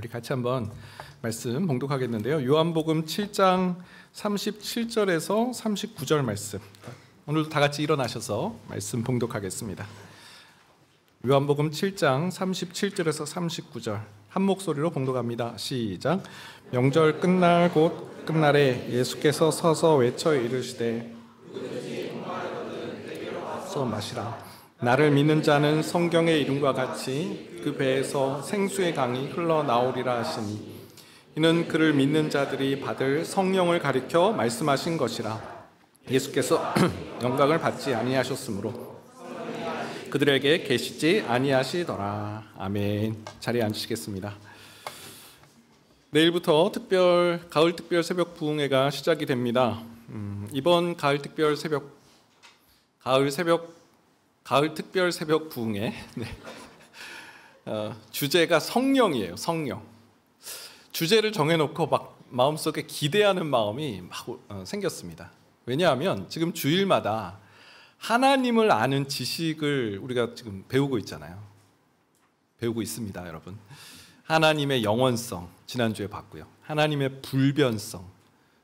우리 같이 한번 말씀 봉독하겠는데요. 요한복음 7장 37절에서 39절 말씀. 오늘도 다 같이 일어나셔서 말씀 봉독하겠습니다. 요한복음 7장 37절에서 39절 한 목소리로 봉독합니다. 시작. 명절 끝날 곧 끝날에 예수께서 서서 외쳐 이르시되 서 마시라. 나를 믿는 자는 성경의 이름과 같이 그 배에서 생수의 강이 흘러나오리라 하시니 이는 그를 믿는 자들이 받을 성령을 가리켜 말씀하신 것이라. 예수께서 영광을 받지 아니하셨으므로 그들에게 계시지 아니하시더라. 아멘. 자리에 앉으시겠습니다. 내일부터 가을 특별 새벽 부흥회가 시작이 됩니다. 이번 가을 특별 새벽 부흥회 주제가 성령이에요. 성령. 주제를 정해놓고 막 마음속에 기대하는 마음이 막 생겼습니다. 왜냐하면 지금 주일마다 하나님을 아는 지식을 우리가 지금 배우고 있잖아요. 배우고 있습니다, 여러분. 하나님의 영원성 지난주에 봤고요. 하나님의 불변성,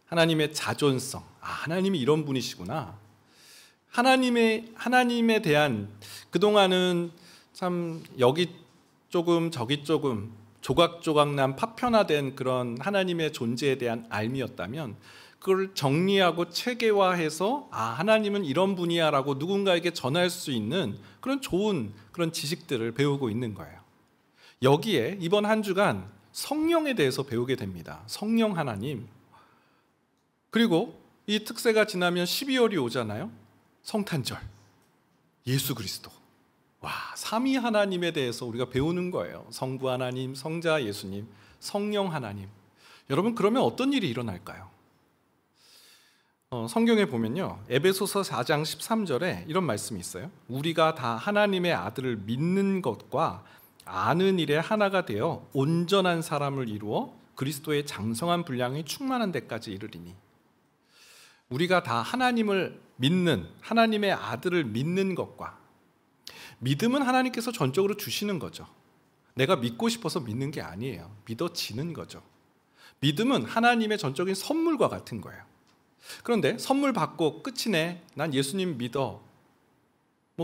하나님의 자존성. 하나님이 이런 분이시구나. 하나님에 대한 그동안은 참 여기 조금 저기 조금 조각조각난 파편화된 그런 하나님의 존재에 대한 알미였다면 그걸 정리하고 체계화해서 하나님은 이런 분이야 라고 누군가에게 전할 수 있는 그런 좋은 그런 지식들을 배우고 있는 거예요. 여기에 이번 한 주간 성령에 대해서 배우게 됩니다. 성령 하나님. 그리고 이 특세가 지나면 12월이 오잖아요. 성탄절, 예수 그리스도. 삼위 하나님에 대해서 우리가 배우는 거예요. 성부 하나님, 성자 예수님, 성령 하나님. 여러분, 그러면 어떤 일이 일어날까요? 성경에 보면요, 에베소서 4장 13절에 이런 말씀이 있어요. 우리가 다 하나님의 아들을 믿는 것과 아는 일에 하나가 되어 온전한 사람을 이루어 그리스도의 장성한 분량이 충만한 데까지 이르리니. 우리가 다 하나님을 믿는, 하나님의 아들을 믿는 것과, 믿음은 하나님께서 전적으로 주시는 거죠. 내가 믿고 싶어서 믿는 게 아니에요. 믿어지는 거죠. 믿음은 하나님의 전적인 선물과 같은 거예요. 그런데 선물 받고 끝이네, 난 예수님 믿어,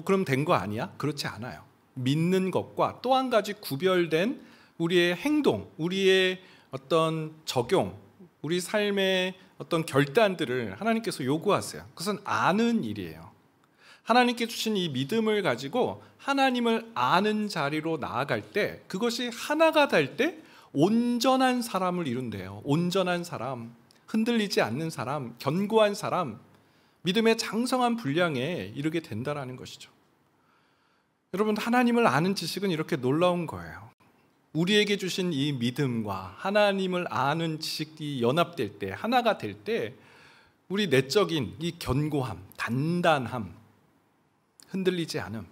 그럼 된 거 아니야? 그렇지 않아요. 믿는 것과 또 한 가지 구별된 우리의 행동, 우리의 어떤 적용, 우리 삶의 어떤 결단들을 하나님께서 요구하세요. 그것은 아는 일이에요. 하나님께 주신 이 믿음을 가지고 하나님을 아는 자리로 나아갈 때, 그것이 하나가 될 때 온전한 사람을 이룬대요. 온전한 사람, 흔들리지 않는 사람, 견고한 사람, 믿음의 장성한 분량에 이르게 된다라는 것이죠. 여러분, 하나님을 아는 지식은 이렇게 놀라운 거예요. 우리에게 주신 이 믿음과 하나님을 아는 지식이 연합될 때, 하나가 될 때 우리 내적인 이 견고함, 단단함, 흔들리지 않음,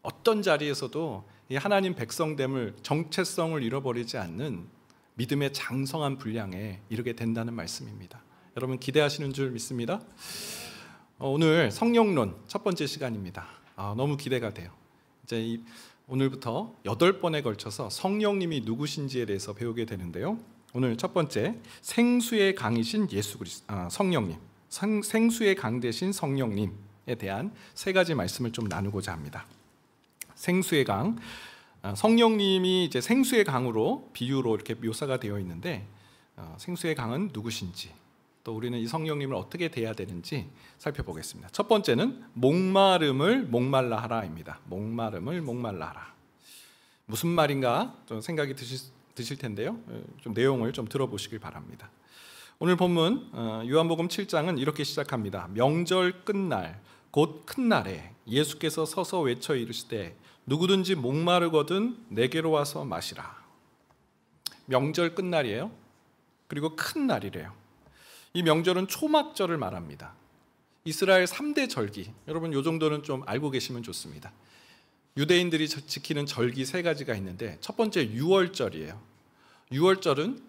어떤 자리에서도 이 하나님 백성됨을, 정체성을 잃어버리지 않는 믿음의 장성한 분량에 이르게 된다는 말씀입니다. 여러분, 기대하시는 줄 믿습니다. 오늘 성령론 첫 번째 시간입니다. 너무 기대가 돼요. 이제 오늘부터 8번에 걸쳐서 성령님이 누구신지에 대해서 배우게 되는데요. 오늘 첫 번째, 생수의 강이신 성령님, 생수의 강 되신 성령님에 대한 세 가지 말씀을 좀 나누고자 합니다. 생수의 강, 성령님이 이제 생수의 강으로 비유로 이렇게 묘사가 되어 있는데, 생수의 강은 누구신지, 또 우리는 이 성령님을 어떻게 대해야 되는지 살펴보겠습니다. 첫 번째는 목마름을 목말라 하라입니다. 목마름을 목말라 하라. 무슨 말인가 좀 생각이 드실 텐데요. 좀 내용을 좀 들어보시길 바랍니다. 오늘 본문 요한복음 7장은 이렇게 시작합니다. 명절 끝날 곧 큰 날에 예수께서 서서 외쳐 이르시되 누구든지 목마르거든 내게로 와서 마시라. 명절 끝날이에요. 그리고 큰 날이래요. 이 명절은 초막절을 말합니다. 이스라엘 3대 절기, 여러분 이 정도는 좀 알고 계시면 좋습니다. 유대인들이 지키는 절기 3가지가 있는데, 첫 번째 6월절이에요. 6월절은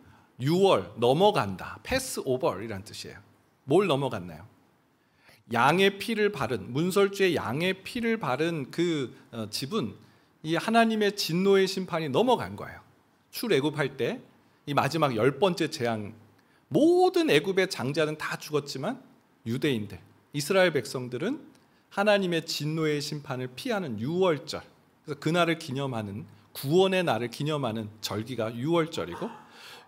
6월 넘어간다, 패스 오버이란 뜻이에요. 뭘 넘어갔나요? 양의 피를 바른, 문설주에 양의 피를 바른 그 집은 이 하나님의 진노의 심판이 넘어간 거예요. 출애굽할 때 이 마지막 10번째 재앙, 모든 애굽의 장자는 다 죽었지만 유대인들, 이스라엘 백성들은 하나님의 진노의 심판을 피하는 유월절, 그래서 그날을 기념하는, 구원의 날을 기념하는 절기가 유월절이고,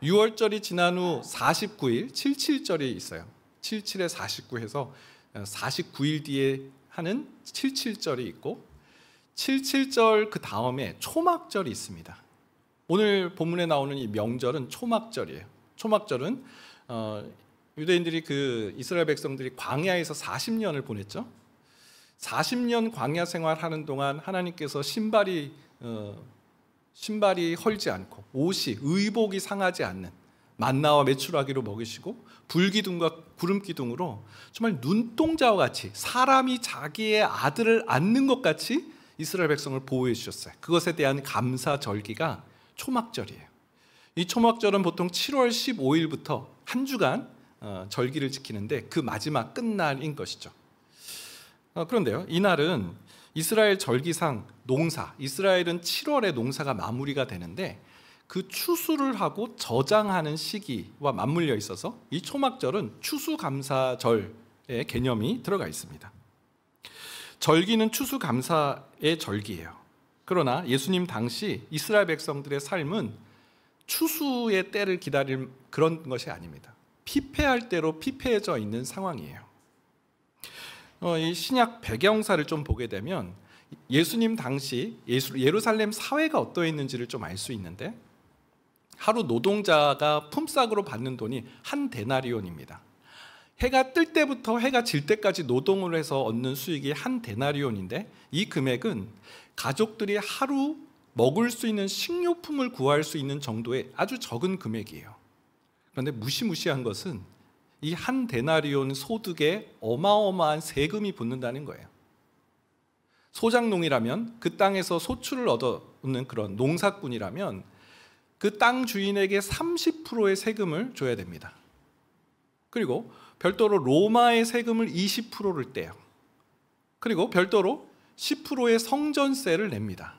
유월절이 지난 후 49일 77절이 있어요. 77에 49 해서 49일 뒤에 하는 77절이 있고, 77절 그 다음에 초막절이 있습니다. 오늘 본문에 나오는 이 명절은 초막절이에요. 초막절은 유대인들이 그 이스라엘 백성들이 광야에서 40년을 보냈죠. 40년 광야 생활하는 동안 하나님께서 신발이 헐지 않고 옷이, 의복이 상하지 않는 만나와 메추라기로 먹이시고, 불기둥과 구름기둥으로 정말 눈동자와 같이, 사람이 자기의 아들을 안는 것 같이 이스라엘 백성을 보호해 주셨어요. 그것에 대한 감사 절기가 초막절이에요. 이 초막절은 보통 7월 15일부터 한 주간 절기를 지키는데 그 마지막 끝날인 것이죠. 그런데요, 이날은 이스라엘 절기상 농사, 이스라엘은 7월에 농사가 마무리가 되는데 그 추수를 하고 저장하는 시기와 맞물려 있어서 이 초막절은 추수감사절의 개념이 들어가 있습니다. 절기는 추수감사의 절기예요. 그러나 예수님 당시 이스라엘 백성들의 삶은 추수의 때를 기다릴 그런 것이 아닙니다. 피폐할 대로 피폐해져 있는 상황이에요. 이 신약 배경사를 좀 보게 되면 예수님 당시 예루살렘 사회가 어떠했는지를 좀 알 수 있는데, 하루 노동자가 품삯으로 받는 돈이 한 데나리온입니다. 해가 뜰 때부터 해가 질 때까지 노동을 해서 얻는 수익이 한 데나리온인데, 이 금액은 가족들이 하루 먹을 수 있는 식료품을 구할 수 있는 정도의 아주 적은 금액이에요. 그런데 무시무시한 것은 이 한 데나리온 소득에 어마어마한 세금이 붙는다는 거예요. 소작농이라면, 그 땅에서 소출을 얻는 그런 농사꾼이라면 그 땅 주인에게 30%의 세금을 줘야 됩니다. 그리고 별도로 로마의 세금을 20%를 떼요. 그리고 별도로 10%의 성전세를 냅니다.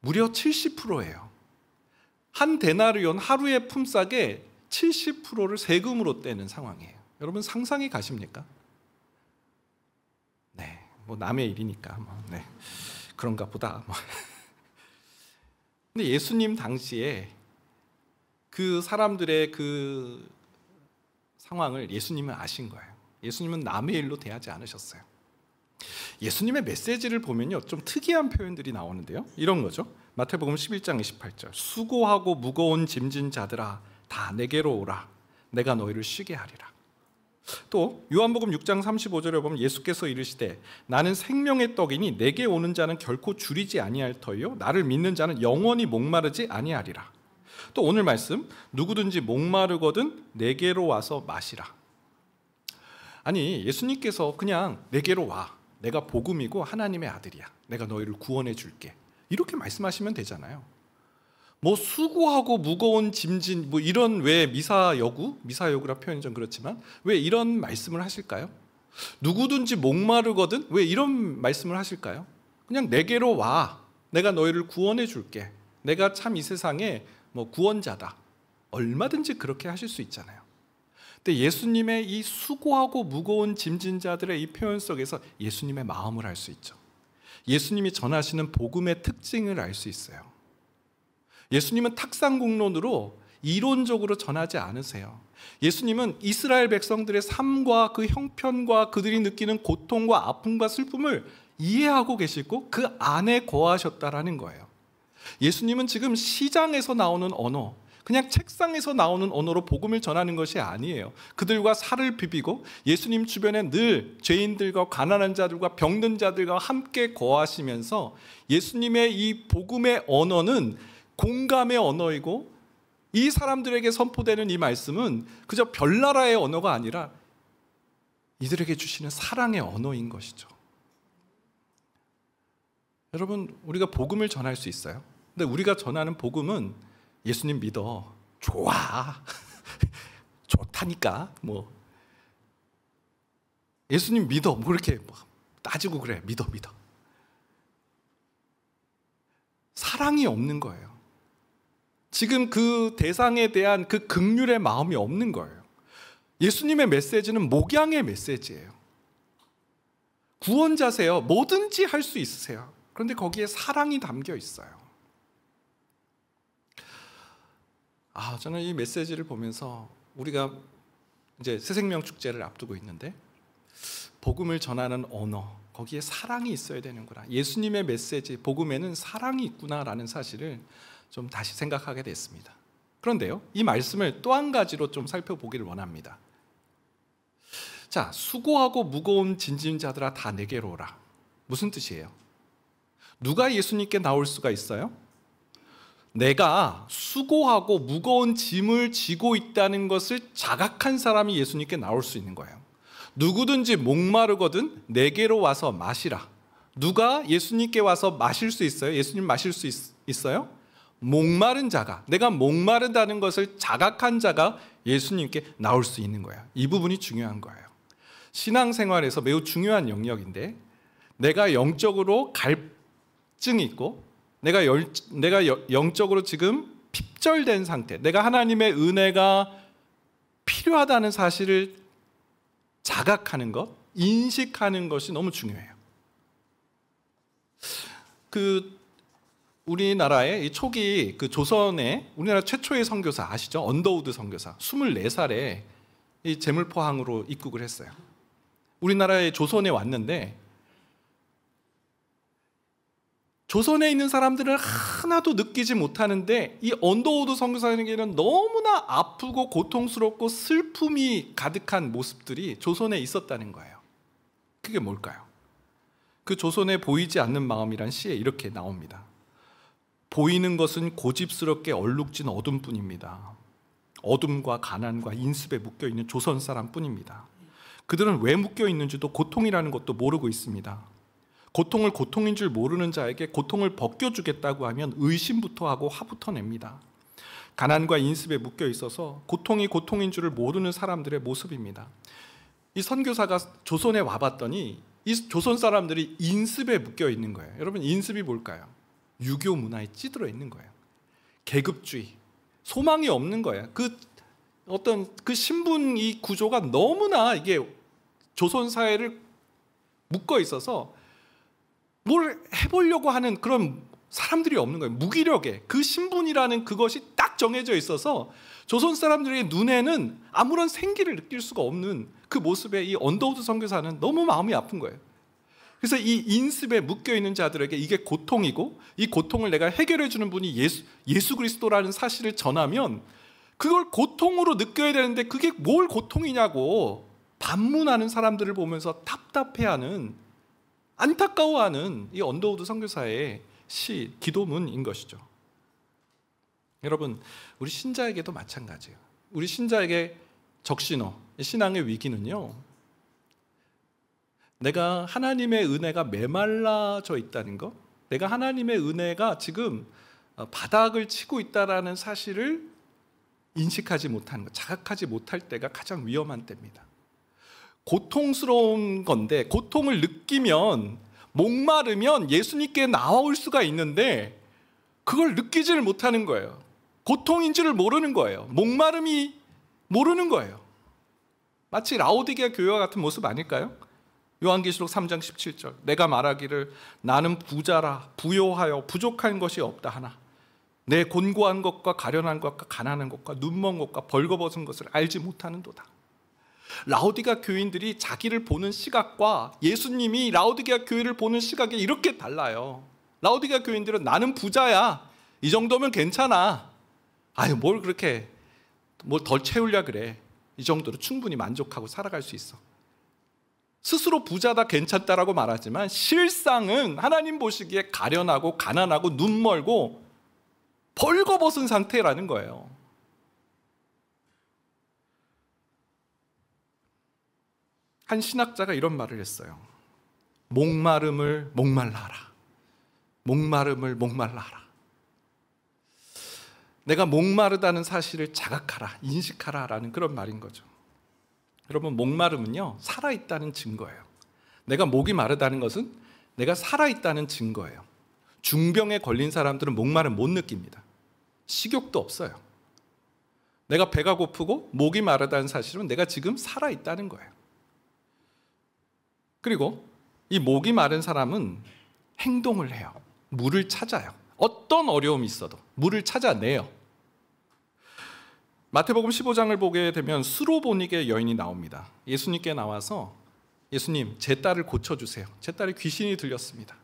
무려 70%예요. 한 데나리온 하루의 품삯의 70%를 세금으로 떼는 상황이에요. 여러분 상상이 가십니까? 네, 뭐 남의 일이니까 네, 그런가 보다. 근데 예수님 당시에 그 사람들의 그 상황을 예수님은 아신 거예요. 예수님은 남의 일로 대하지 않으셨어요. 예수님의 메시지를 보면요, 좀 특이한 표현들이 나오는데요. 이런 거죠. 마태복음 11장 28절. 수고하고 무거운 짐진 자들아 다 내게로 오라. 내가 너희를 쉬게 하리라. 또 요한복음 6장 35절에 보면 예수께서 이르시되 나는 생명의 떡이니 내게 오는 자는 결코 줄이지 아니할 터이요 나를 믿는 자는 영원히 목마르지 아니하리라. 또 오늘 말씀, 누구든지 목마르거든 내게로 와서 마시라. 아니, 예수님께서 그냥 내게로 와, 내가 복음이고 하나님의 아들이야, 내가 너희를 구원해 줄게, 이렇게 말씀하시면 되잖아요. 뭐 수고하고 무거운 짐진 뭐 이런, 왜 미사여구라 표현이 좀 그렇지만 왜 이런 말씀을 하실까요? 누구든지 목마르거든 왜 이런 말씀을 하실까요? 그냥 내게로 와, 내가 너희를 구원해 줄게, 내가 참 이 세상에 뭐 구원자다, 얼마든지 그렇게 하실 수 있잖아요. 근데 예수님의 이 수고하고 무거운 짐진 자들의 이 표현 속에서 예수님의 마음을 알 수 있죠. 예수님이 전하시는 복음의 특징을 알 수 있어요. 예수님은 탁상공론으로 이론적으로 전하지 않으세요. 예수님은 이스라엘 백성들의 삶과 그 형편과 그들이 느끼는 고통과 아픔과 슬픔을 이해하고 계시고 그 안에 거하셨다라는 거예요. 예수님은 지금 시장에서 나오는 언어, 그냥 책상에서 나오는 언어로 복음을 전하는 것이 아니에요. 그들과 살을 비비고 예수님 주변에 늘 죄인들과 가난한 자들과 병든 자들과 함께 거하시면서 예수님의 이 복음의 언어는 공감의 언어이고, 이 사람들에게 선포되는 이 말씀은 그저 별나라의 언어가 아니라 이들에게 주시는 사랑의 언어인 것이죠. 여러분, 우리가 복음을 전할 수 있어요. 근데 우리가 전하는 복음은 예수님 믿어, 좋아, 좋다니까, 뭐 예수님 믿어, 뭐 이렇게 따지고 그래, 믿어. 사랑이 없는 거예요. 지금 그 대상에 대한 그 긍휼의 마음이 없는 거예요. 예수님의 메시지는 목양의 메시지예요. 구원자세요. 뭐든지 할 수 있으세요. 그런데 거기에 사랑이 담겨 있어요. 저는 이 메시지를 보면서 우리가 이제 새생명 축제를 앞두고 있는데 복음을 전하는 언어, 거기에 사랑이 있어야 되는구나. 예수님의 메시지, 복음에는 사랑이 있구나라는 사실을 좀 다시 생각하게 됐습니다. 그런데요, 이 말씀을 또 한 가지로 좀 살펴보기를 원합니다. 자, 수고하고 무거운 짐진 자들아 다 내게로 오라. 무슨 뜻이에요? 누가 예수님께 나올 수가 있어요? 내가 수고하고 무거운 짐을 지고 있다는 것을 자각한 사람이 예수님께 나올 수 있는 거예요. 누구든지 목마르거든 내게로 와서 마시라. 누가 예수님께 와서 마실 수 있어요? 예수님 마실 수 있어요? 목마른 자가, 내가 목마르다는 것을 자각한 자가 예수님께 나올 수 있는 거예요. 이 부분이 중요한 거예요. 신앙생활에서 매우 중요한 영역인데, 내가 영적으로 갈증이 있고 내가 영적으로 지금 핍절된 상태, 내가 하나님의 은혜가 필요하다는 사실을 자각하는 것, 인식하는 것이 너무 중요해요. 우리나라의 이 초기 조선의 우리나라 최초의 선교사 아시죠? 언더우드 선교사 24살에 이 제물포항으로 입국을 했어요. 우리나라의 조선에 왔는데 조선에 있는 사람들은 하나도 느끼지 못하는데 이 언더우드 선교사에게는 너무나 아프고 고통스럽고 슬픔이 가득한 모습들이 조선에 있었다는 거예요. 그게 뭘까요? 그 조선에 보이지 않는 마음이란 시에 이렇게 나옵니다. 보이는 것은 고집스럽게 얼룩진 어둠뿐입니다. 어둠과 가난과 인습에 묶여있는 조선 사람뿐입니다. 그들은 왜 묶여있는지도 고통이라는 것도 모르고 있습니다. 고통을 고통인 줄 모르는 자에게 고통을 벗겨주겠다고 하면 의심부터 하고 화부터 냅니다. 가난과 인습에 묶여 있어서 고통이 고통인 줄을 모르는 사람들의 모습입니다. 이 선교사가 조선에 와봤더니 이 조선 사람들이 인습에 묶여 있는 거예요. 여러분, 인습이 뭘까요? 유교 문화에 찌들어 있는 거예요. 계급주의, 소망이 없는 거예요. 그 신분 이 구조가 너무나 이게 조선 사회를 묶어 있어서 뭘 해보려고 하는 그런 사람들이 없는 거예요. 무기력에 그 신분이라는 그것이 딱 정해져 있어서 조선 사람들의 눈에는 아무런 생기를 느낄 수가 없는 그 모습에 이 언더우드 선교사는 너무 마음이 아픈 거예요. 그래서 이 인습에 묶여있는 자들에게 이게 고통이고 이 고통을 내가 해결해 주는 분이 예수 그리스도라는 사실을 전하면 그걸 고통으로 느껴야 되는데 그게 뭘 고통이냐고 반문하는 사람들을 보면서 답답해하는, 안타까워하는 이 언더우드 선교사의 시, 기도문인 것이죠. 여러분, 우리 신자에게도 마찬가지예요. 우리 신자에게 적신호, 신앙의 위기는요, 내가 하나님의 은혜가 메말라져 있다는 것, 내가 하나님의 은혜가 지금 바닥을 치고 있다는 사실을 인식하지 못하는 것, 자각하지 못할 때가 가장 위험한 때입니다. 고통스러운 건데, 고통을 느끼면, 목마르면 예수님께 나올 수가 있는데 그걸 느끼지를 못하는 거예요. 고통인지를 모르는 거예요. 목마름이 모르는 거예요. 마치 라오디게아 교회와 같은 모습 아닐까요? 요한계시록 3장 17절, 내가 말하기를 나는 부자라 부요하여 부족한 것이 없다 하나 내 곤고한 것과 가련한 것과 가난한 것과 눈먼 것과 벌거벗은 것을 알지 못하는도다. 라오디게아 교인들이 자기를 보는 시각과 예수님이 라오디게아 교회를 보는 시각이 이렇게 달라요. 라오디게아 교인들은 나는 부자야, 이 정도면 괜찮아, 아유 뭘 그렇게 뭘 덜 채우려 그래, 이 정도로 충분히 만족하고 살아갈 수 있어. 스스로 부자다 괜찮다라고 말하지만 실상은 하나님 보시기에 가련하고 가난하고 눈멀고 벌거벗은 상태라는 거예요. 한 신학자가 이런 말을 했어요. 목마름을 목말라 하라. 목마름을 목말라 하라. 내가 목마르다는 사실을 자각하라, 인식하라 라는 그런 말인 거죠. 여러분, 목마름은요, 살아있다는 증거예요. 내가 목이 마르다는 것은 내가 살아있다는 증거예요. 중병에 걸린 사람들은 목마름 못 느낍니다. 식욕도 없어요. 내가 배가 고프고 목이 마르다는 사실은 내가 지금 살아있다는 거예요. 그리고 이 목이 마른 사람은 행동을 해요. 물을 찾아요. 어떤 어려움이 있어도 물을 찾아내요. 마태복음 15장을 보게 되면 수로보닉의 여인이 나옵니다. 예수님께 나와서 예수님, 제 딸을 고쳐주세요. 제 딸이 귀신이 들렸습니다.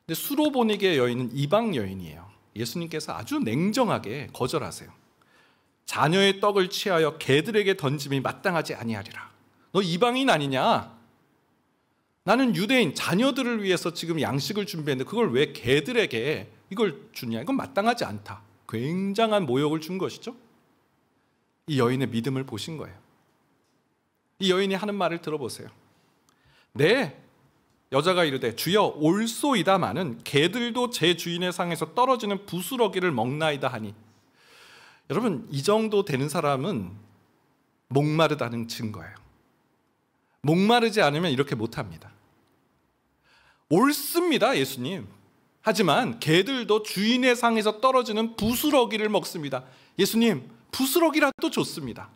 근데 수로보닉의 여인은 이방 여인이에요. 예수님께서 아주 냉정하게 거절하세요. 자녀의 떡을 취하여 개들에게 던짐이 마땅하지 아니하리라. 너 이방인 아니냐? 나는 유대인 자녀들을 위해서 지금 양식을 준비했는데 그걸 왜 개들에게 이걸 주냐? 이건 마땅하지 않다. 굉장한 모욕을 준 것이죠. 이 여인의 믿음을 보신 거예요. 이 여인이 하는 말을 들어보세요. 네, 여자가 이르되 주여 올소이다마는 개들도 제 주인의 상에서 떨어지는 부스러기를 먹나이다 하니. 여러분, 이 정도 되는 사람은 목마르다는 증거예요. 목마르지 않으면 이렇게 못합니다. 옳습니다, 예수님. 하지만 개들도 주인의 상에서 떨어지는 부스러기를 먹습니다. 예수님, 부스러기라도 좋습니다.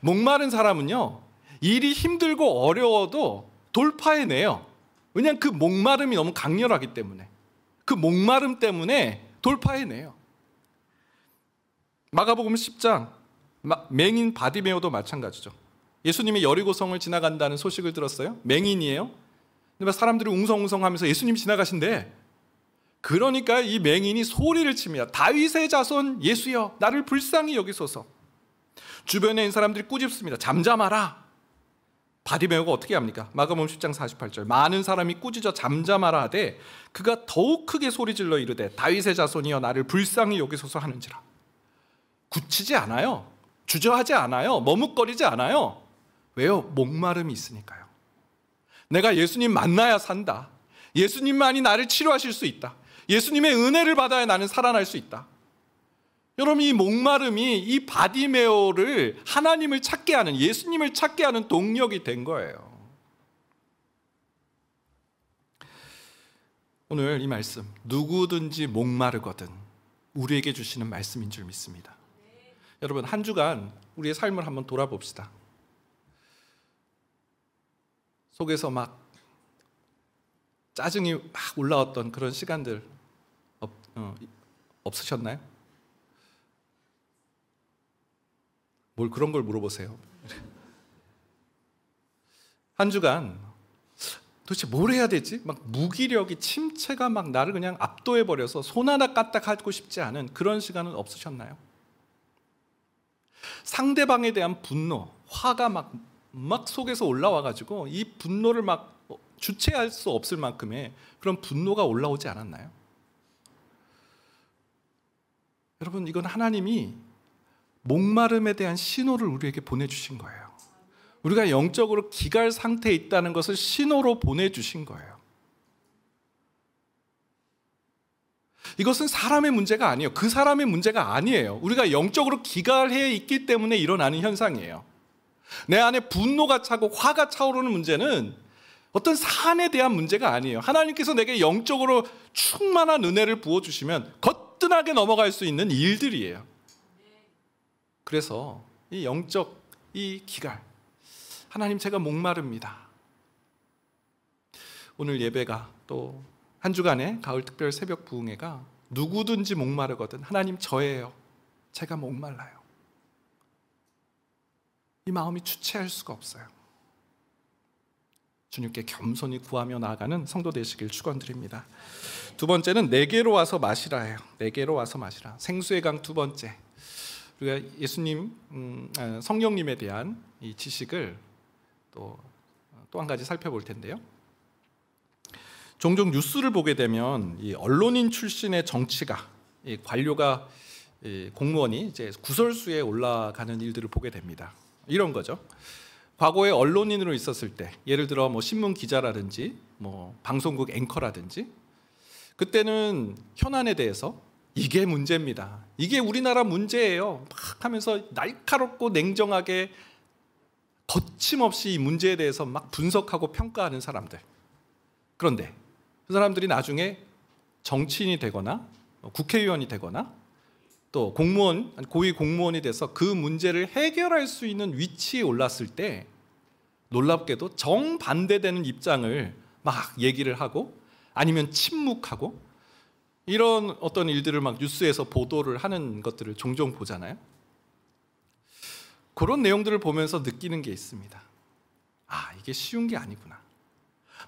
목마른 사람은요, 일이 힘들고 어려워도 돌파해내요. 왜냐하면 그 목마름이 너무 강렬하기 때문에. 그 목마름 때문에 돌파해내요. 마가복음 10장 맹인 바디메오도 마찬가지죠. 예수님이 여리고성을 지나간다는 소식을 들었어요. 맹인이에요. 근데 사람들이 웅성웅성하면서 예수님이 지나가신대. 그러니까 이 맹인이 소리를 칩니다. 다윗의 자손 예수여, 나를 불쌍히 여기소서. 주변에 있는 사람들이 꾸짖습니다. 잠잠하라. 바디메오가 어떻게 합니까? 마가복음 10장 48절. 많은 사람이 꾸짖어 잠잠하라 하되 그가 더욱 크게 소리질러 이르되 다윗의 자손이여, 나를 불쌍히 여기소서 하는지라. 굳히지 않아요. 주저하지 않아요. 머뭇거리지 않아요. 왜요? 목마름이 있으니까요. 내가 예수님 만나야 산다. 예수님만이 나를 치료하실 수 있다. 예수님의 은혜를 받아야 나는 살아날 수 있다. 여러분, 이 목마름이 이 바디메오를 하나님을 찾게 하는, 예수님을 찾게 하는 동력이 된 거예요. 오늘 이 말씀, 누구든지 목마르거든 우리에게 주시는 말씀인 줄 믿습니다. 여러분, 한 주간 우리의 삶을 한번 돌아봅시다. 속에서 막 짜증이 막 올라왔던 그런 시간들 없으셨나요? 뭘 그런 걸 물어보세요. 한 주간 도대체 뭘 해야 되지? 막 무기력이, 침체가 막 나를 그냥 압도해버려서 손 하나 까딱하고 싶지 않은 그런 시간은 없으셨나요? 상대방에 대한 분노, 화가 막 속에서 올라와가지고 이 분노를 막 주체할 수 없을 만큼의 그런 분노가 올라오지 않았나요? 여러분, 이건 하나님이 목마름에 대한 신호를 우리에게 보내주신 거예요. 우리가 영적으로 기갈 상태에 있다는 것을 신호로 보내주신 거예요. 이것은 사람의 문제가 아니에요. 그 사람의 문제가 아니에요. 우리가 영적으로 기갈해 있기 때문에 일어나는 현상이에요. 내 안에 분노가 차고 화가 차오르는 문제는 어떤 사안에 대한 문제가 아니에요. 하나님께서 내게 영적으로 충만한 은혜를 부어주시면 거뜬하게 넘어갈 수 있는 일들이에요. 그래서 이 영적 이 기갈, 하나님, 제가 목마릅니다. 오늘 예배가 또 한 주간의 가을 특별 새벽 부흥회가 누구든지 목마르거든 하나님, 저예요. 제가 목말라요. 이 마음이 주체할 수가 없어요. 주님께 겸손히 구하며 나아가는 성도 되시길 축원드립니다. 두 번째는 내게로 와서 마시라예요. 내게로 와서 마시라. 생수의 강 두 번째. 우리가 예수님, 성령님에 대한 이 지식을 또 한 가지 살펴볼 텐데요. 종종 뉴스를 보게 되면 이 언론인 출신의 정치가, 이 관료가, 이 공무원이 이제 구설수에 올라가는 일들을 보게 됩니다. 이런 거죠. 과거에 언론인으로 있었을 때, 예를 들어 뭐 신문 기자라든지 뭐 방송국 앵커라든지, 그때는 현안에 대해서 이게 문제입니다. 이게 우리나라 문제예요. 막 하면서 날카롭고 냉정하게 거침없이 이 문제에 대해서 막 분석하고 평가하는 사람들. 그런데 그 사람들이 나중에 정치인이 되거나 국회의원이 되거나 또 공무원, 고위 공무원이 돼서 그 문제를 해결할 수 있는 위치에 올랐을 때 놀랍게도 정반대되는 입장을 막 얘기를 하고 아니면 침묵하고 이런 어떤 일들을 막 뉴스에서 보도를 하는 것들을 종종 보잖아요. 그런 내용들을 보면서 느끼는 게 있습니다. 아, 이게 쉬운 게 아니구나.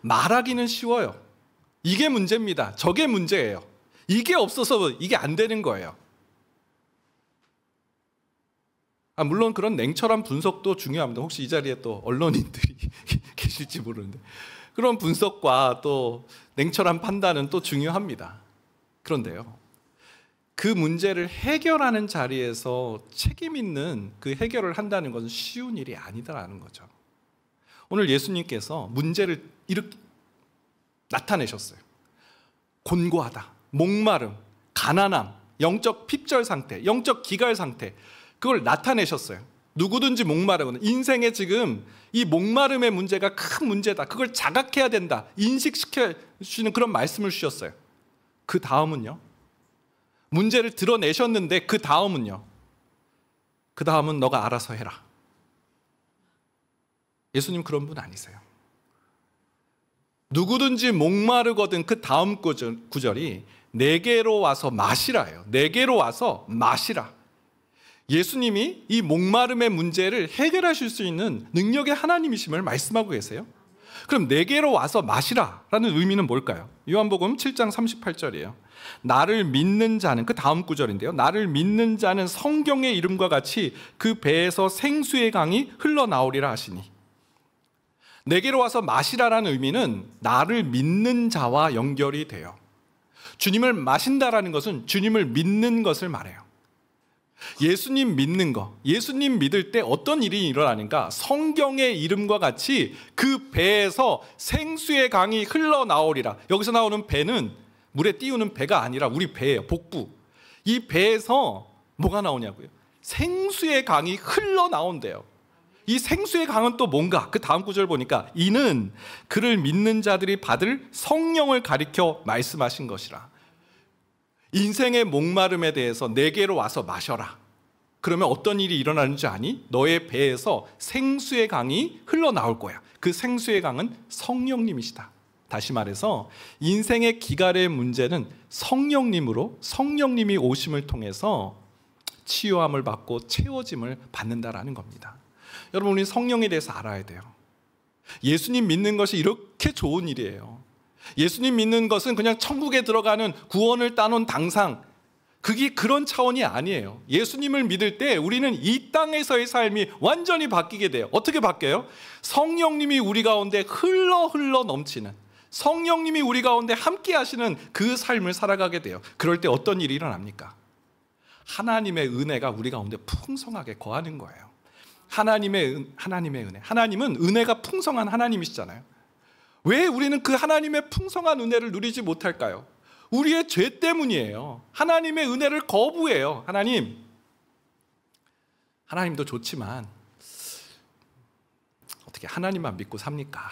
말하기는 쉬워요. 이게 문제입니다. 저게 문제예요. 이게 없어서 이게 안 되는 거예요. 물론 그런 냉철한 분석도 중요합니다. 혹시 이 자리에 또 언론인들이 계실지 모르는데 그런 분석과 또 냉철한 판단은 또 중요합니다. 그런데요, 그 문제를 해결하는 자리에서 책임 있는 그 해결을 한다는 것은 쉬운 일이 아니다라는 거죠. 오늘 예수님께서 문제를 이렇게 나타내셨어요. 곤고하다, 목마름, 가난함, 영적 핍절 상태, 영적 기갈 상태, 그걸 나타내셨어요. 누구든지 목마르거나 인생에 지금 이 목마름의 문제가 큰 문제다, 그걸 자각해야 된다, 인식시켜 주시는 그런 말씀을 주셨어요. 그 다음은요, 문제를 드러내셨는데 그 다음은요, 그 다음은 너가 알아서 해라. 예수님 그런 분 아니세요. 누구든지 목마르거든 그 다음 구절이 내게로 와서 마시라예요. 내게로 와서 마시라. 예수님이 이 목마름의 문제를 해결하실 수 있는 능력의 하나님이심을 말씀하고 계세요. 그럼 내게로 와서 마시라라는 의미는 뭘까요? 요한복음 7장 38절이에요. 나를 믿는 자는, 그 다음 구절인데요, 나를 믿는 자는 성경의 이름과 같이 그 배에서 생수의 강이 흘러나오리라 하시니, 내게로 와서 마시라라는 의미는 나를 믿는 자와 연결이 돼요. 주님을 마신다라는 것은 주님을 믿는 것을 말해요. 예수님 믿는 거, 예수님 믿을 때 어떤 일이 일어나는가? 성경의 이름과 같이 그 배에서 생수의 강이 흘러나오리라. 여기서 나오는 배는 물에 띄우는 배가 아니라 우리 배예요. 복부. 이 배에서 뭐가 나오냐고요? 생수의 강이 흘러나온대요. 이 생수의 강은 또 뭔가? 그 다음 구절 보니까 이는 그를 믿는 자들이 받을 성령을 가리켜 말씀하신 것이라. 인생의 목마름에 대해서 내게로 와서 마셔라. 그러면 어떤 일이 일어나는지 아니? 너의 배에서 생수의 강이 흘러나올 거야. 그 생수의 강은 성령님이시다. 다시 말해서 인생의 기갈의 문제는 성령님으로, 성령님이 오심을 통해서 치유함을 받고 채워짐을 받는다라는 겁니다. 여러분, 우리 성령에 대해서 알아야 돼요. 예수님 믿는 것이 이렇게 좋은 일이에요. 예수님 믿는 것은 그냥 천국에 들어가는 구원을 따놓은 당상, 그게 그런 차원이 아니에요. 예수님을 믿을 때 우리는 이 땅에서의 삶이 완전히 바뀌게 돼요. 어떻게 바뀌어요? 성령님이 우리 가운데 흘러 넘치는, 성령님이 우리 가운데 함께 하시는 그 삶을 살아가게 돼요. 그럴 때 어떤 일이 일어납니까? 하나님의 은혜가 우리 가운데 풍성하게 거하는 거예요. 하나님의 은혜. 하나님은 은혜가 풍성한 하나님이시잖아요. 왜 우리는 그 하나님의 풍성한 은혜를 누리지 못할까요? 우리의 죄 때문이에요. 하나님의 은혜를 거부해요. 하나님도 좋지만 어떻게 하나님만 믿고 삽니까?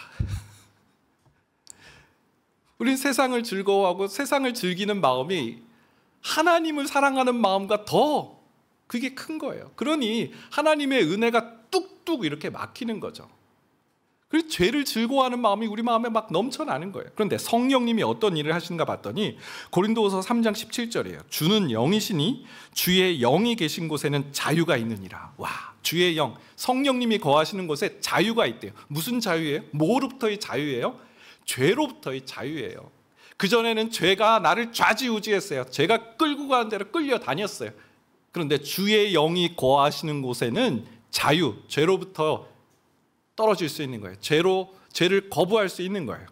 우린 세상을 즐거워하고 세상을 즐기는 마음이 하나님을 사랑하는 마음과 더 그게 큰 거예요. 그러니 하나님의 은혜가 뚝뚝 이렇게 막히는 거죠. 그래서 죄를 즐거워하는 마음이 우리 마음에 막 넘쳐나는 거예요. 그런데 성령님이 어떤 일을 하시는가 봤더니 고린도후서 3장 17절이에요. 주는 영이시니 주의 영이 계신 곳에는 자유가 있느니라. 와, 주의 영, 성령님이 거하시는 곳에 자유가 있대요. 무슨 자유예요? 뭐로부터의 자유예요? 죄로부터의 자유예요. 그전에는 죄가 나를 좌지우지했어요. 죄가 끌고 가는 대로 끌려다녔어요. 그런데 주의 영이 거하시는 곳에는 자유, 죄로부터 떨어질 수 있는 거예요. 죄를 거부할 수 있는 거예요.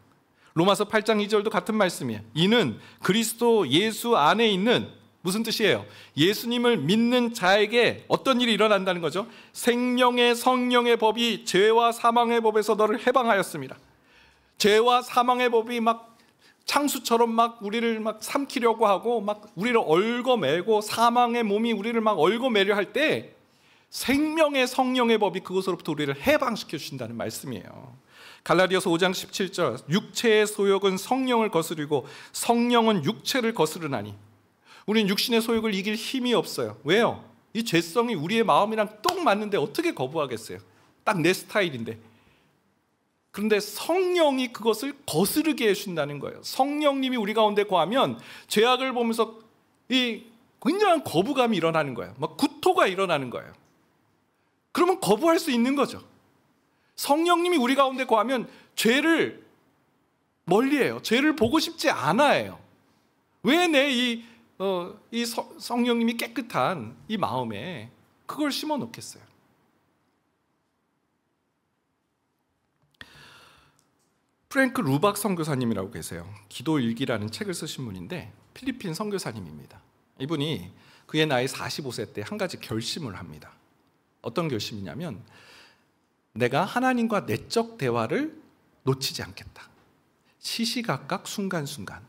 로마서 8장 2절도 같은 말씀이에요. 이는 그리스도 예수 안에 있는, 무슨 뜻이에요? 예수님을 믿는 자에게 어떤 일이 일어난다는 거죠? 생명의 성령의 법이 죄와 사망의 법에서 너를 해방하였습니다. 죄와 사망의 법이 막 창수처럼 막 우리를 막 삼키려고 하고 막 우리를 얽어매고 사망의 몸이 우리를 막 얽어매려 할 때 생명의 성령의 법이 그것으로부터 우리를 해방시켜 주신다는 말씀이에요. 갈라디아서 5장 17절, 육체의 소욕은 성령을 거스르고 성령은 육체를 거스르나니 우리는 육신의 소욕을 이길 힘이 없어요. 왜요? 이 죄성이 우리의 마음이랑 똑 맞는데 어떻게 거부하겠어요? 딱 내 스타일인데. 그런데 성령이 그것을 거스르게 해준다는 거예요. 성령님이 우리 가운데 거하면 죄악을 보면서 이 굉장한 거부감이 일어나는 거예요. 막 구토가 일어나는 거예요. 그러면 거부할 수 있는 거죠. 성령님이 우리 가운데 거하면 죄를 멀리해요. 죄를 보고 싶지 않아요. 왜 내 성령님이 깨끗한 이 마음에 그걸 심어 놓겠어요? 프랭크 루박 선교사님이라고 계세요. 기도일기라는 책을 쓰신 분인데 필리핀 선교사님입니다. 이분이 그의 나이 45세 때 한 가지 결심을 합니다. 어떤 결심이냐면 내가 하나님과 내적 대화를 놓치지 않겠다. 시시각각 순간순간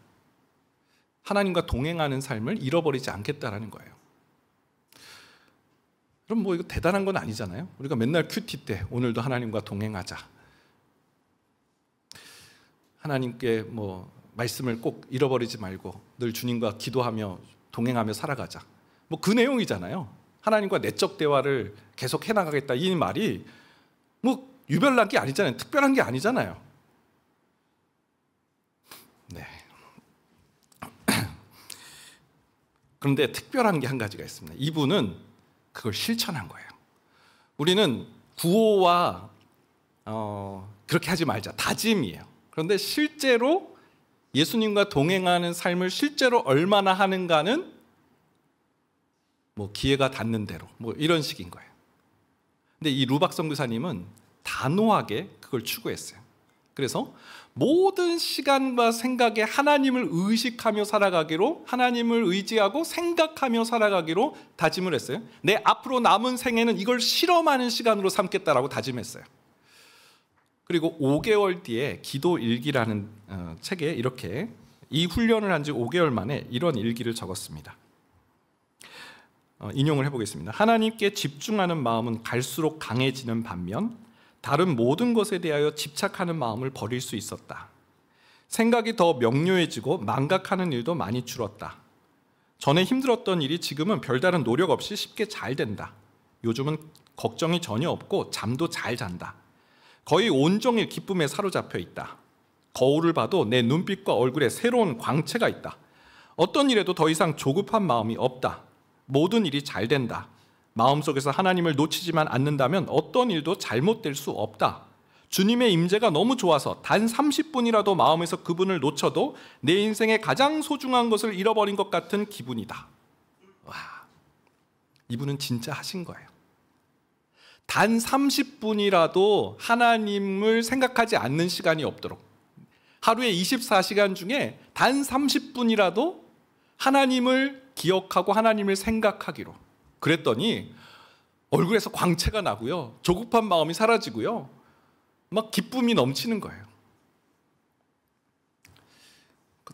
하나님과 동행하는 삶을 잃어버리지 않겠다라는 거예요. 그럼 뭐 이거 대단한 건 아니잖아요. 우리가 맨날 큐티 때 오늘도 하나님과 동행하자. 하나님께 뭐 말씀을 꼭 잃어버리지 말고 늘 주님과 기도하며 동행하며 살아가자. 뭐 그 내용이잖아요. 하나님과 내적 대화를 계속 해나가겠다. 이 말이 뭐 유별난 게 아니잖아요. 특별한 게 아니잖아요. 네. 그런데 특별한 게 한 가지가 있습니다. 이분은 그걸 실천한 거예요. 우리는 구호와 그렇게 하지 말자. 다짐이에요. 그런데 실제로 예수님과 동행하는 삶을 실제로 얼마나 하는가는 뭐 기회가 닿는 대로 뭐 이런 식인 거예요. 근데 이 루박 선교사님은 단호하게 그걸 추구했어요. 그래서 모든 시간과 생각에 하나님을 의식하며 살아가기로, 하나님을 의지하고 생각하며 살아가기로 다짐을 했어요. 내 앞으로 남은 생애는 이걸 실험하는 시간으로 삼겠다라고 다짐했어요. 그리고 5개월 뒤에 기도일기라는 책에 이렇게 이 훈련을 한 지 5개월 만에 이런 일기를 적었습니다. 인용을 해보겠습니다. 하나님께 집중하는 마음은 갈수록 강해지는 반면 다른 모든 것에 대하여 집착하는 마음을 버릴 수 있었다. 생각이 더 명료해지고 망각하는 일도 많이 줄었다. 전에 힘들었던 일이 지금은 별다른 노력 없이 쉽게 잘 된다. 요즘은 걱정이 전혀 없고 잠도 잘 잔다. 거의 온종일 기쁨에 사로잡혀 있다. 거울을 봐도 내 눈빛과 얼굴에 새로운 광채가 있다. 어떤 일에도 더 이상 조급한 마음이 없다. 모든 일이 잘 된다. 마음속에서 하나님을 놓치지만 않는다면 어떤 일도 잘못될 수 없다. 주님의 임재가 너무 좋아서 단 30분이라도 마음에서 그분을 놓쳐도 내 인생의 가장 소중한 것을 잃어버린 것 같은 기분이다. 와, 이분은 진짜 하신 거예요. 단 30분이라도 하나님을 생각하지 않는 시간이 없도록, 하루에 24시간 중에 단 30분이라도 하나님을 기억하고 하나님을 생각하기로. 그랬더니 얼굴에서 광채가 나고요, 조급한 마음이 사라지고요, 막 기쁨이 넘치는 거예요.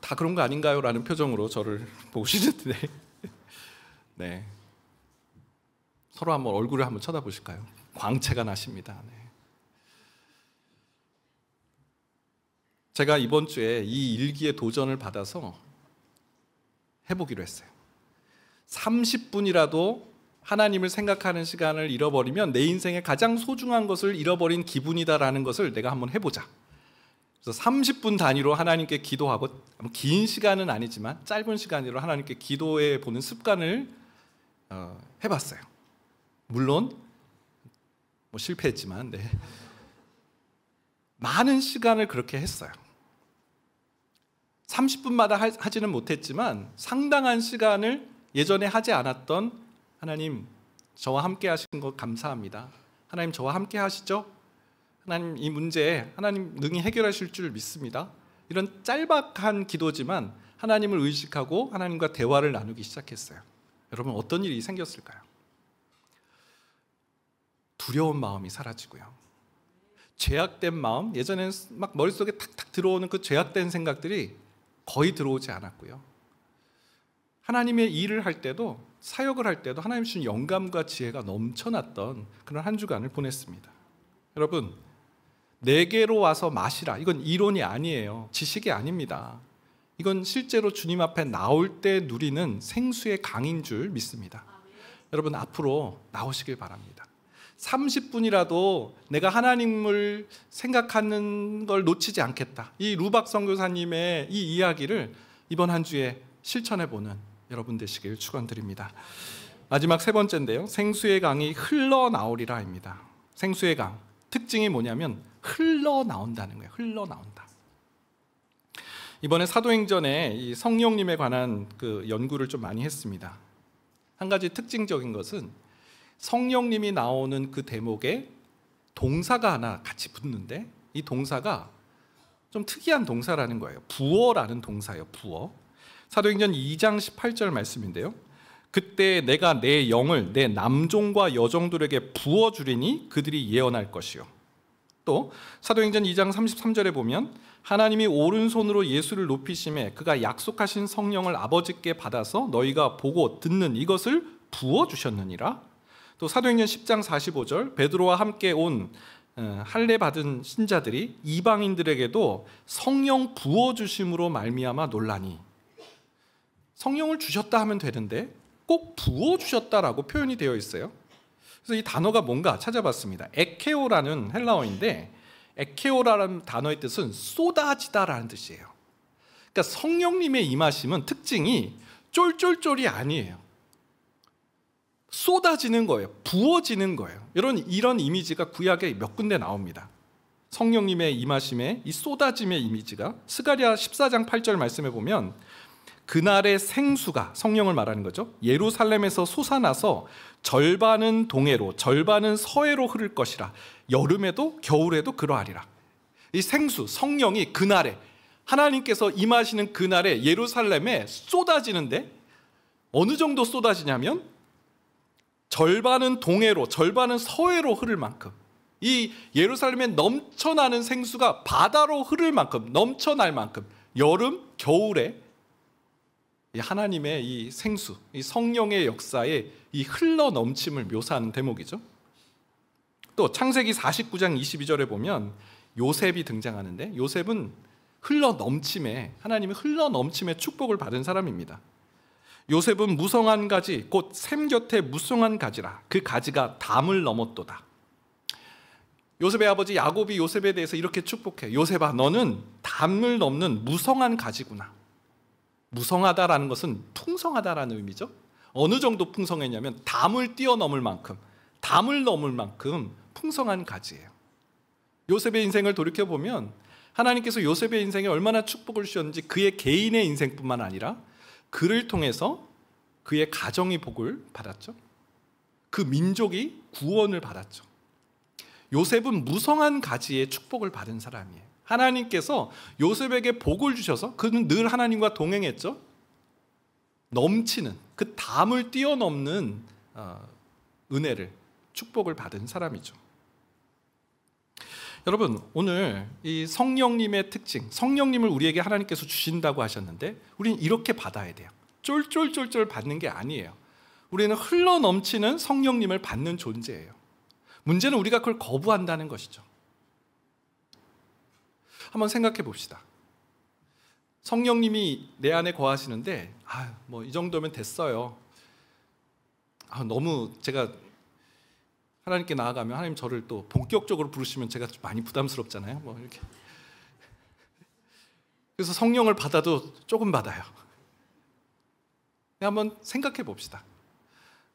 다 그런 거 아닌가요? 라는 표정으로 저를 보시는데 네, 서로 한번 얼굴을 한번 쳐다보실까요? 광채가 나십니다. 네. 제가 이번 주에 이 일기의 도전을 받아서 해보기로 했어요. 30분이라도 하나님을 생각하는 시간을 잃어버리면 내 인생의 가장 소중한 것을 잃어버린 기분이다라는 것을 내가 한번 해보자. 그래서 30분 단위로 하나님께 기도하고, 긴 시간은 아니지만 짧은 시간으로 하나님께 기도해 보는 습관을 해봤어요. 물론 뭐 실패했지만 네. 많은 시간을 그렇게 했어요. 30분마다 하지는 못했지만 상당한 시간을 예전에 하지 않았던, 하나님 저와 함께 하신 것 감사합니다. 하나님 저와 함께 하시죠? 하나님 이 문제 하나님 능히 해결하실 줄 믿습니다. 이런 짤막한 기도지만 하나님을 의식하고 하나님과 대화를 나누기 시작했어요. 여러분 어떤 일이 생겼을까요? 두려운 마음이 사라지고요, 죄악된 마음, 예전에는 막 머릿속에 탁탁 들어오는 그 죄악된 생각들이 거의 들어오지 않았고요, 하나님의 일을 할 때도, 사역을 할 때도 하나님 주신 영감과 지혜가 넘쳐났던 그런 한 주간을 보냈습니다. 여러분, 내게로 와서 마시라, 이건 이론이 아니에요. 지식이 아닙니다. 이건 실제로 주님 앞에 나올 때 누리는 생수의 강인 줄 믿습니다. 여러분 앞으로 나오시길 바랍니다. 30분이라도 내가 하나님을 생각하는 걸 놓치지 않겠다. 이 루박 선교사님의 이 이야기를 이번 한 주에 실천해보는 여러분 되시길 축원드립니다. 마지막 세 번째인데요, 생수의 강이 흘러나오리라입니다. 생수의 강 특징이 뭐냐면 흘러나온다는 거예요. 흘러나온다. 이번에 사도행전에 이 성령님에 관한 그 연구를 좀 많이 했습니다. 한 가지 특징적인 것은 성령님이 나오는 그 대목에 동사가 하나 같이 붙는데, 이 동사가 좀 특이한 동사라는 거예요. 부어라는 동사예요. 부어. 사도행전 2장 18절 말씀인데요, 그때 내가 내 영을 내 남종과 여종들에게 부어주리니 그들이 예언할 것이요. 또 사도행전 2장 33절에 보면 하나님이 오른손으로 예수를 높이심에 그가 약속하신 성령을 아버지께 받아서 너희가 보고 듣는 이것을 부어주셨느니라. 또 사도행전 10장 45절 베드로와 함께 온 할례 받은 신자들이 이방인들에게도 성령 부어주심으로 말미암아 놀라니. 성령을 주셨다 하면 되는데 꼭 부어주셨다라고 표현이 되어 있어요. 그래서 이 단어가 뭔가 찾아봤습니다. 에케오라는 헬라어인데, 에케오라는 단어의 뜻은 쏟아지다라는 뜻이에요. 그러니까 성령님의 임하심은 특징이 쫄쫄쫄이 아니에요. 쏟아지는 거예요. 부어지는 거예요. 이런 이미지가 구약에 몇 군데 나옵니다. 성령님의 임하심의 이 쏟아짐의 이미지가 스가랴 14장 8절 말씀에 보면 그날의 생수가, 성령을 말하는 거죠, 예루살렘에서 솟아나서 절반은 동해로 절반은 서해로 흐를 것이라. 여름에도 겨울에도 그러하리라. 이 생수, 성령이 그날에, 하나님께서 임하시는 그날에 예루살렘에 쏟아지는데 어느 정도 쏟아지냐면 절반은 동해로 절반은 서해로 흐를 만큼, 이 예루살렘에 넘쳐나는 생수가 바다로 흐를 만큼, 넘쳐날 만큼 여름, 겨울에 이 하나님의 이 생수, 이 성령의 역사에 이 흘러 넘침을 묘사하는 대목이죠. 또 창세기 49장 22절에 보면 요셉이 등장하는데, 요셉은 흘러 넘침에, 하나님의 흘러 넘침의 축복을 받은 사람입니다. 요셉은 무성한 가지 곧 샘 곁에 무성한 가지라. 그 가지가 담을 넘었도다. 요셉의 아버지 야곱이 요셉에 대해서 이렇게 축복해. 요셉아, 너는 담을 넘는 무성한 가지구나. 무성하다라는 것은 풍성하다라는 의미죠. 어느 정도 풍성했냐면 담을 뛰어넘을 만큼, 담을 넘을 만큼 풍성한 가지예요. 요셉의 인생을 돌이켜보면 하나님께서 요셉의 인생에 얼마나 축복을 주셨는지, 그의 개인의 인생뿐만 아니라 그를 통해서 그의 가정이 복을 받았죠. 그 민족이 구원을 받았죠. 요셉은 무성한 가지의 축복을 받은 사람이에요. 하나님께서 요셉에게 복을 주셔서 그는 늘 하나님과 동행했죠. 넘치는 그 담을 뛰어넘는 은혜를, 축복을 받은 사람이죠. 여러분, 오늘 이 성령님의 특징, 성령님을 우리에게 하나님께서 주신다고 하셨는데 우리는 이렇게 받아야 돼요. 쫄쫄쫄쫄 받는 게 아니에요. 우리는 흘러 넘치는 성령님을 받는 존재예요. 문제는 우리가 그걸 거부한다는 것이죠. 한번 생각해 봅시다. 성령님이 내 안에 거하시는데 뭐 이 정도면 됐어요. 너무 제가 하나님께 나아가면 하나님 저를 또 본격적으로 부르시면 제가 좀 많이 부담스럽잖아요. 뭐 이렇게. 그래서 성령을 받아도 조금 받아요. 한번 생각해 봅시다.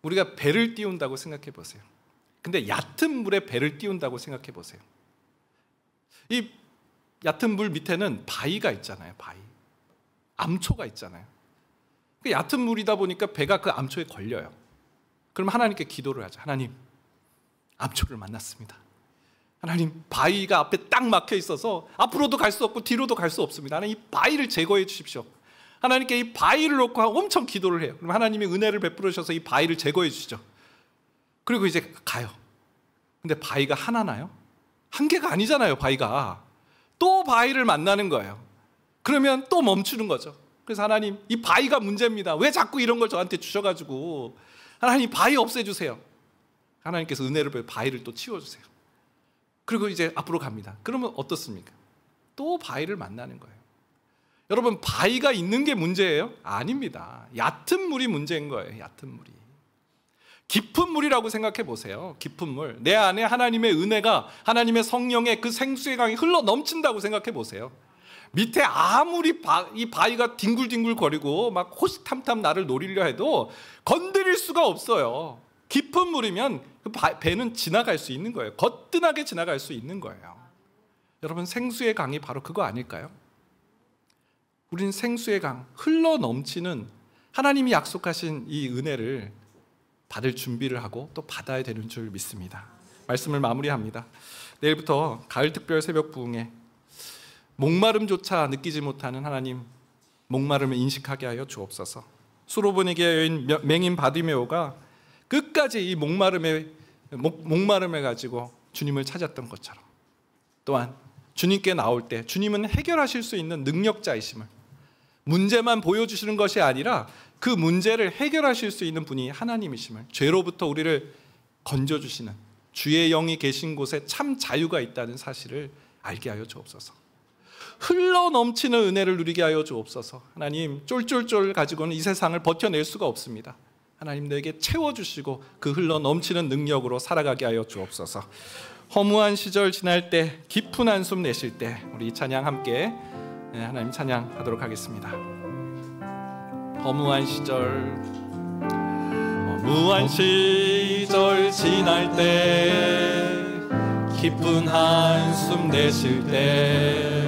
우리가 배를 띄운다고 생각해 보세요. 근데 얕은 물에 배를 띄운다고 생각해 보세요. 이 얕은 물 밑에는 바위가 있잖아요. 바위, 암초가 있잖아요. 그 얕은 물이다 보니까 배가 그 암초에 걸려요. 그럼 하나님께 기도를 하죠. 하나님, 암초를 만났습니다. 하나님, 바위가 앞에 딱 막혀 있어서 앞으로도 갈 수 없고 뒤로도 갈 수 없습니다. 하나님, 이 바위를 제거해 주십시오. 하나님께 이 바위를 놓고 엄청 기도를 해요. 그럼 하나님이 은혜를 베풀어 주셔서 이 바위를 제거해 주시죠. 그리고 이제 가요. 근데 바위가 하나나요? 한 개가 아니잖아요. 바위가 또 바위를 만나는 거예요. 그러면 또 멈추는 거죠. 그래서 하나님, 이 바위가 문제입니다. 왜 자꾸 이런 걸 저한테 주셔가지고, 하나님 바위 없애주세요. 하나님께서 은혜를 베풀어 바위를 또 치워주세요. 그리고 이제 앞으로 갑니다. 그러면 어떻습니까? 또 바위를 만나는 거예요. 여러분, 바위가 있는 게 문제예요? 아닙니다. 얕은 물이 문제인 거예요. 얕은 물이. 깊은 물이라고 생각해 보세요. 깊은 물. 내 안에 하나님의 은혜가, 하나님의 성령의 그 생수의 강이 흘러 넘친다고 생각해 보세요. 밑에 아무리 이 바위가 뒹굴뒹굴 거리고 막 호시탐탐 나를 노리려 해도 건드릴 수가 없어요. 깊은 물이면 그 배는 지나갈 수 있는 거예요. 거뜬하게 지나갈 수 있는 거예요. 여러분, 생수의 강이 바로 그거 아닐까요? 우린 생수의 강, 흘러 넘치는 하나님이 약속하신 이 은혜를 받을 준비를 하고 또 받아야 되는 줄 믿습니다. 말씀을 마무리합니다. 내일부터 가을 특별 새벽 부흥에 목마름조차 느끼지 못하는 하나님, 목마름을 인식하게 하여 주옵소서. 수로보니게 여인 맹인 바디메오가 끝까지 이 목마름을 가지고 주님을 찾았던 것처럼, 또한 주님께 나올 때 주님은 해결하실 수 있는 능력자이심을, 문제만 보여주시는 것이 아니라 그 문제를 해결하실 수 있는 분이 하나님이심을, 죄로부터 우리를 건져주시는 주의 영이 계신 곳에 참 자유가 있다는 사실을 알게 하여 주옵소서. 흘러 넘치는 은혜를 누리게 하여 주옵소서. 하나님, 쫄쫄쫄 가지고는 이 세상을 버텨낼 수가 없습니다. 하나님, 내게 채워주시고 그 흘러 넘치는 능력으로 살아가게 하여 주옵소서. 허무한 시절 지날 때, 깊은 한숨 내쉴 때 우리 이 찬양 함께 하나님 찬양하도록 하겠습니다. 허무한 시절 지날 때, 깊은 한숨 내쉴 때,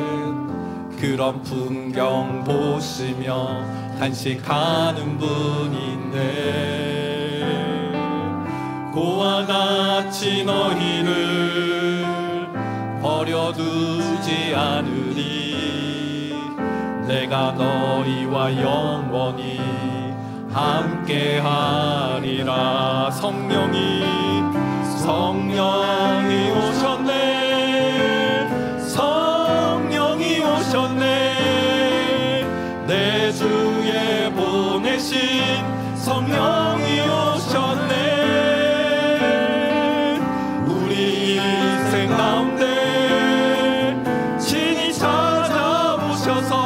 그런 풍경 보시며 간식하는 분인데, 고와 같이 너희를 버려두지 않으리. 내가 너희와 영원히 함께하리라. 성령이 오셨네. 성령이 오셨네. 내 주에 보내신 성령이 오셨네. 우리 인생 가운데 신이 찾아오셔서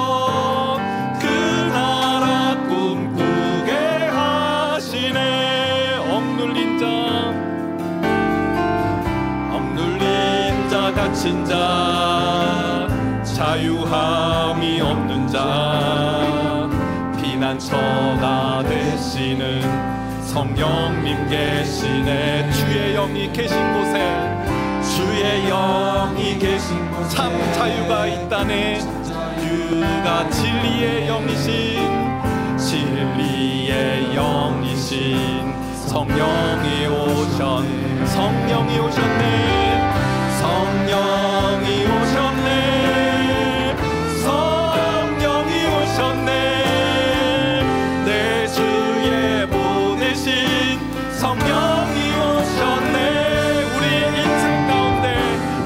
그 나라 꿈꾸게 하시네. 억눌린 자, 갇힌 자, 자유함이 없는 자, 피난처가 되시는 성령님 계시네. 주의 영이 계신 곳에, 주의 영이 계신 곳에 참 자유가 있다네. 주가 진리의 영이신, 진리의 영이신 성령이 오셨네. 성령이 오셨네. 성령이 오셨네. 성령이 오셨네. 내 주에 보내신 성령이 오셨네.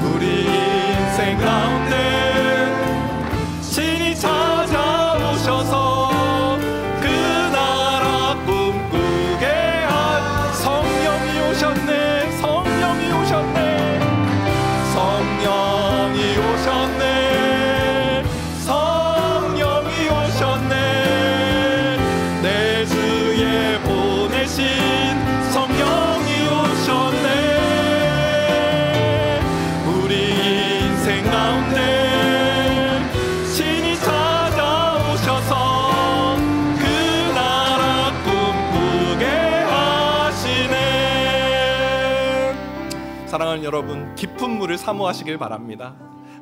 우리 인생 가운데 신이 찾아오셔서 그 나라 꿈꾸게 한 성령이 오셨네. 성령이 오셨네. 성령이 오셨네. 성령이 오셨네. 내 주에 보내신 성령이 오셨네. 우리 인생 가운데 신이 찾아오셔서 그 나라 꿈꾸게 하시네. 사랑하는 여러분, 깊은 물을 사모하시길 바랍니다.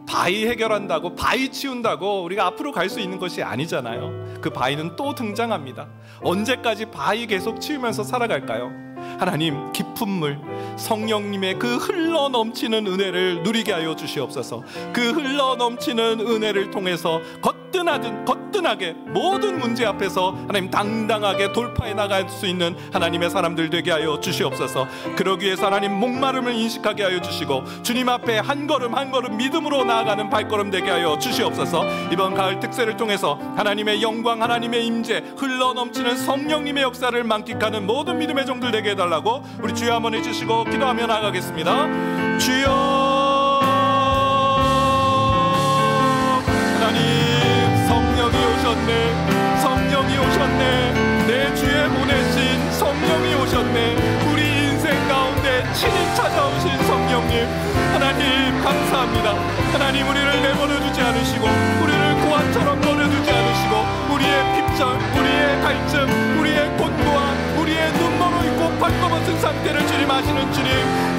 바위 해결한다고, 바위 치운다고 우리가 앞으로 갈 수 있는 것이 아니잖아요. 그 바위는 또 등장합니다. 언제까지 바위 계속 치우면서 살아갈까요? 하나님, 깊은 물, 성령님의 그 흘러 넘치는 은혜를 누리게 하여 주시옵소서. 그 흘러 넘치는 은혜를 통해서 거뜬하게 모든 문제 앞에서 하나님 당당하게 돌파해 나갈 수 있는 하나님의 사람들 되게 하여 주시옵소서. 그러기 위해서 하나님 목마름을 인식하게 하여 주시고, 주님 앞에 한 걸음 한 걸음 믿음으로 나아가는 발걸음 되게 하여 주시옵소서. 이번 가을 특세를 통해서 하나님의 영광, 하나님의 임재, 흘러 넘치는 성령님의 역사를 만끽하는 모든 믿음의 종들 되게 해달라고 우리 주여 한번 해주시고 기도하며 나가겠습니다. 주여, 하나님 성령이 오셨네. 성령이 오셨네. 내 주에 보내신 성령이 오셨네. 우리 인생 가운데 친히 찾아오신 성령님, 하나님 감사합니다. 하나님, 우리를 내버려두지 않으시고 우리를 고아처럼 버려두지 않으시고 우리의 핍절, 우리의 갈증, 우리의 곤고함, 우리의 눈멀어 있고 발꺼벗은 상태를 주님 아시는 주님,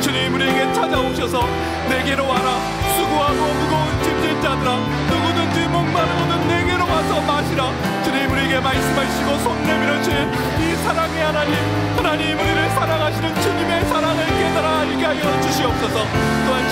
주님 우리에게 찾아오셔서 내게로 와라. 수고하고 무거운 짐진 자들아, 누구든지 목마르거든 내게로 와서 마시라. 주님 우리에게 말씀하시고 손 내밀어 주신 이 사랑의 하나님, 하나님 우리를 사랑하시는 주님의 사랑을 깨달아 알게 하여 주시옵소서. 또한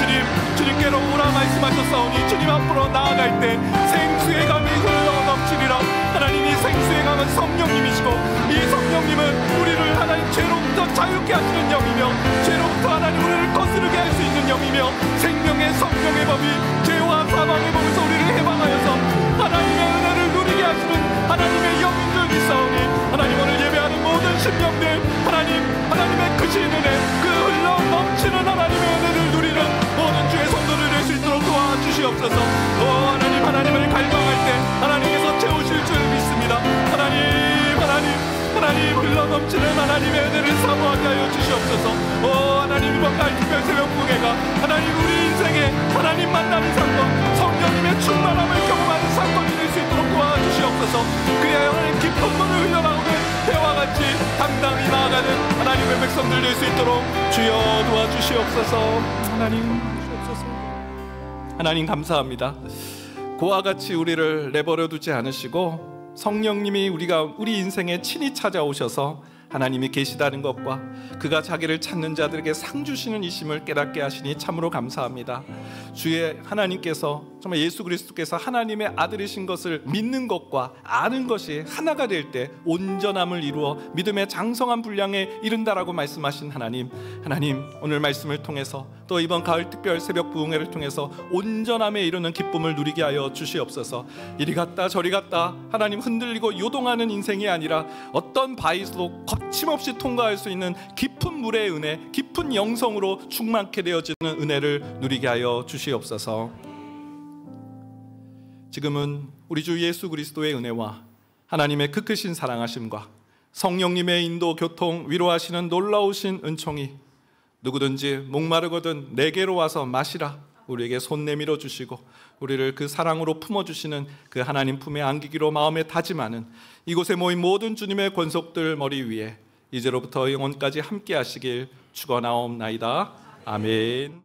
주님께로 오라 말씀하셨사오니 주님 앞으로 나아갈 때 생수의 강이 흘러 넘치리라. 하나님이 생수의 강은 성령님이시고 이 성령님은 우리를 하나님 죄로부터 자유케 하시는 영이며 죄로부터 하나님 우리를 거스르게 할 수 있는 영이며 생명의 성령의 법이 죄와 사망의 법에서 우리를 해방하여서 하나님의 은혜를 누리게 하시는 하나님의 영인 줄 믿사오니 하나님 오늘 예배하는 모든 심령들 하나님의 크신 은혜, 그 흘러 넘치는 하나님의 은혜를 누리는 모든 주의 성도를 낼 수 있도록 도와주시옵소서. 하나님을 갈망할 때 하나님께서 채우실 줄 믿습니다. 하나님 흘러 넘치는 하나님의 은혜를 사모하게 하여 주시옵소서. 하나님 이번 날 특별 새벽 공예가 하나님 우리 인생에 하나님 만나는 사건, 성령님의 충만함을 경험하는 사건이 될 수 있도록 도와주시옵소서. 그래야 하나님 깊은 물을 흘러나오는 배와 같이 당당히 나아가는 하나님의 백성들 될 수 있도록 주여 도와주시옵소서. 하나님 감사합니다. 고와 같이 우리를 내버려 두지 않으시고 성령님이 우리 인생에 친히 찾아오셔서 하나님이 계시다는 것과 그가 자기를 찾는 자들에게 상 주시는 이심을 깨닫게 하시니 참으로 감사합니다. 주의 하나님께서 정말 예수 그리스도께서 하나님의 아들이신 것을 믿는 것과 아는 것이 하나가 될 때 온전함을 이루어 믿음의 장성한 분량에 이른다라고 말씀하신 하나님 오늘 말씀을 통해서 또 이번 가을 특별 새벽 부흥회를 통해서 온전함에 이르는 기쁨을 누리게 하여 주시옵소서. 이리 갔다 저리 갔다 하나님 흔들리고 요동하는 인생이 아니라 어떤 바위도 거침없이 통과할 수 있는 깊은 물의 은혜, 깊은 영성으로 충만케 되어지는 은혜를 누리게 하여 주시옵소서. 지금은 우리 주 예수 그리스도의 은혜와 하나님의 그 크신 사랑하심과 성령님의 인도 교통 위로하시는 놀라우신 은총이 누구든지 목마르거든 내게로 와서 마시라 우리에게 손 내밀어 주시고 우리를 그 사랑으로 품어주시는 그 하나님 품에 안기기로 마음에 다짐하는 이곳에 모인 모든 주님의 권속들 머리 위에 이제로부터 영원까지 함께 하시길 축원하옵나이다. 아멘.